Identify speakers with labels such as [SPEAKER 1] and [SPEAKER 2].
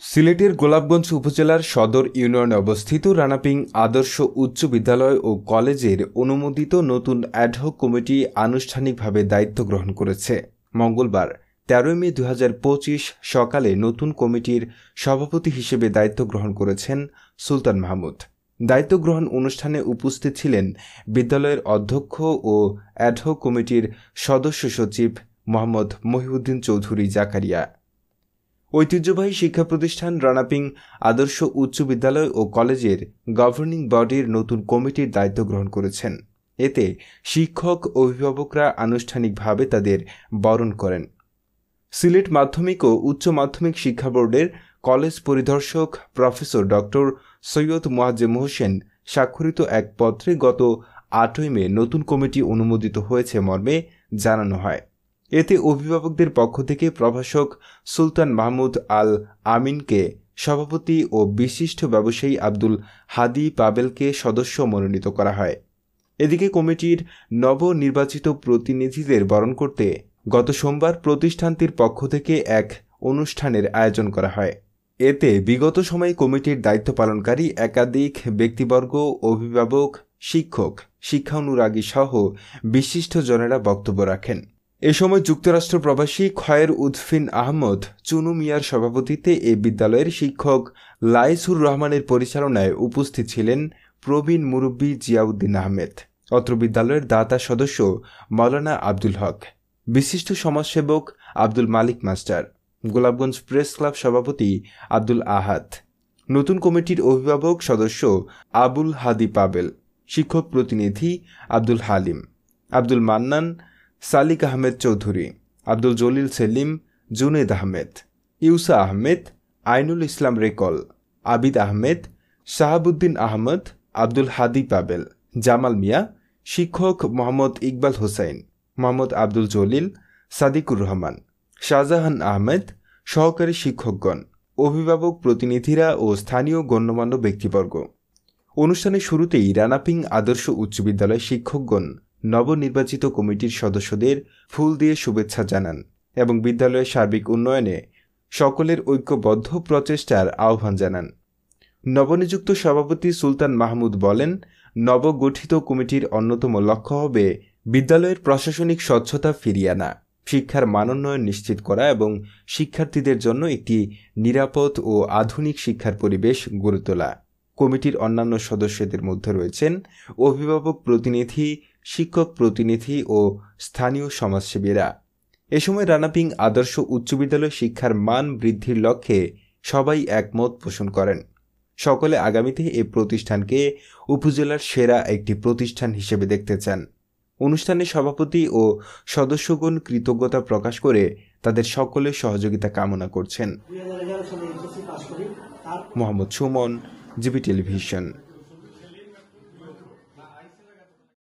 [SPEAKER 1] সিলেটের গোলাপগঞ্জ উপজেলার সদর ইউনিয়নে অবস্থিত রানাপিং আদর্শ উচ্চ বিদ্যালয় ও কলেজের অনুমোদিত নতুন অ্যাডহক কমিটি আনুষ্ঠানিকভাবে দায়িত্ব গ্রহণ করেছে। মঙ্গলবার ১৩ মে ২০২৫ সকালে নতুন কমিটির সভাপতি হিসেবে দায়িত্ব গ্রহণ করেছেন সুলতান মাহমুদ। দায়িত্ব গ্রহণ অনুষ্ঠানে উপস্থিত ছিলেন বিদ্যালয়ের অধ্যক্ষ ও অ্যাডহক কমিটির সদস্য সচিব মোহাম্মদ মহিউদ্দিন চৌধুরী জাকারিয়া। ঐতিহ্যবাহী শিক্ষা প্রতিষ্ঠান রানাপিং আদর্শ উচ্চ বিদ্যালয় ও কলেজের গভর্নিং বডির নতুন কমিটির দায়িত্ব গ্রহণ করেছেন। এতে শিক্ষক অভিভাবকরা আনুষ্ঠানিকভাবে তাদের বরণ করেন। সিলেট মাধ্যমিক ও উচ্চ মাধ্যমিক শিক্ষা বোর্ডের কলেজ পরিদর্শক প্রফেসর ডক্টর সৈয়দ মোয়াজ্জেম হোসেন স্বাক্ষরিত এক পত্রে গত ৮ মে নতুন কমিটি অনুমোদিত হয়েছে মর্মে জানানো হয়। এতে অভিভাবকদের পক্ষ থেকে প্রভাষক সুলতান মাহমুদ আল আমিনকে সভাপতি ও বিশিষ্ট ব্যবসায়ী আব্দুল হাদি পাবেলকে সদস্য মনোনীত করা হয়। এদিকে কমিটির নবনির্বাচিত প্রতিনিধিদের বরণ করতে গত সোমবার প্রতিষ্ঠানটির পক্ষ থেকে এক অনুষ্ঠানের আয়োজন করা হয়। এতে বিগত সময়ে কমিটির দায়িত্ব পালনকারী একাধিক ব্যক্তিবর্গ, অভিভাবক, শিক্ষক, শিক্ষানুরাগী সহ বিশিষ্টজনেরা বক্তব্য রাখেন। এ সময় যুক্তরাষ্ট্র প্রবাসী খয়ের উদ্দিন আহমদ চুনু মিয়ার সভাপতিত্বে এ বিদ্যালয়ের শিক্ষক লাইসুর রহমানের পরিচালনায় উপস্থিত ছিলেন প্রবীণ মুরব্বী জিয়াউদ্দিন আহমেদ, অত্র বিদ্যালয়ের দাতা সদস্য মাওলানা আব্দুল হক, বিশিষ্ট সমাজসেবক Abdul Malik master, Golapganj press club সভাপতি আব্দুল আহাদ, নতুন কমিটির অভিভাবক সদস্য আবুল হাদি পাবেল, শিক্ষক প্রতিনিধি আব্দুল হালিম, আব্দুল মান্নান, সালিক আহমেদ চৌধুরী, আব্দুল জলিল সেলিম, জুনেদ আহমেদ, ইউসা আহমেদ, আইনুল ইসলাম রেকল, আবিদ আহমেদ, শাহাবুদ্দিন আহমদ, আব্দুল হাদি পাবেল, জামাল মিয়া, শিক্ষক মোহাম্মদ ইকবাল হোসাইন, মোহাম্মদ আব্দুল জলিল, সাদিকুর রহমান, শাহজাহান আহমেদ, সহকারী শিক্ষকগণ, অভিভাবক প্রতিনিধিরা ও স্থানীয় গণ্যমান্য ব্যক্তিবর্গ। অনুষ্ঠানের শুরুতেই রানাপিং আদর্শ উচ্চ বিদ্যালয় শিক্ষকগণ নবনির্বাচিত কমিটির সদস্যদের ফুল দিয়ে শুভেচ্ছা জানান এবং বিদ্যালয়ের সার্বিক উন্নয়নে সকলের ঐক্যবদ্ধ প্রচেষ্টার আহ্বান জানান। নবনিযুক্ত সভাপতি সুলতান মাহমুদ বলেন, নবগঠিত কমিটির অন্যতম লক্ষ্য হবে বিদ্যালয়ের প্রশাসনিক স্বচ্ছতা ফিরিয়ে আনা, শিক্ষার মানোন্নয়ন নিশ্চিত করা এবং শিক্ষার্থীদের জন্য একটি নিরাপদ ও আধুনিক শিক্ষার পরিবেশ গড়ে তোলা। কমিটির অন্যান্য সদস্যদের মধ্যে রয়েছেন অভিভাবক প্রতিনিধি, শিক্ষক প্রতিনিধি ও স্থানীয় সমাজসেবীরা। এ সময় রানাপিং আদর্শ উচ্চ বিদ্যালয় শিক্ষার মান বৃদ্ধির লক্ষ্যে সবাই একমত পোষণ করেন। সকলে আগামীতে এ প্রতিষ্ঠানকে উপজেলার সেরা একটি প্রতিষ্ঠান হিসেবে দেখতে চান। অনুষ্ঠানে সভাপতি ও সদস্যগণ কৃতজ্ঞতা প্রকাশ করে তাদের সকলের সহযোগিতা কামনা করছেন। Mohammad Suman, GB television.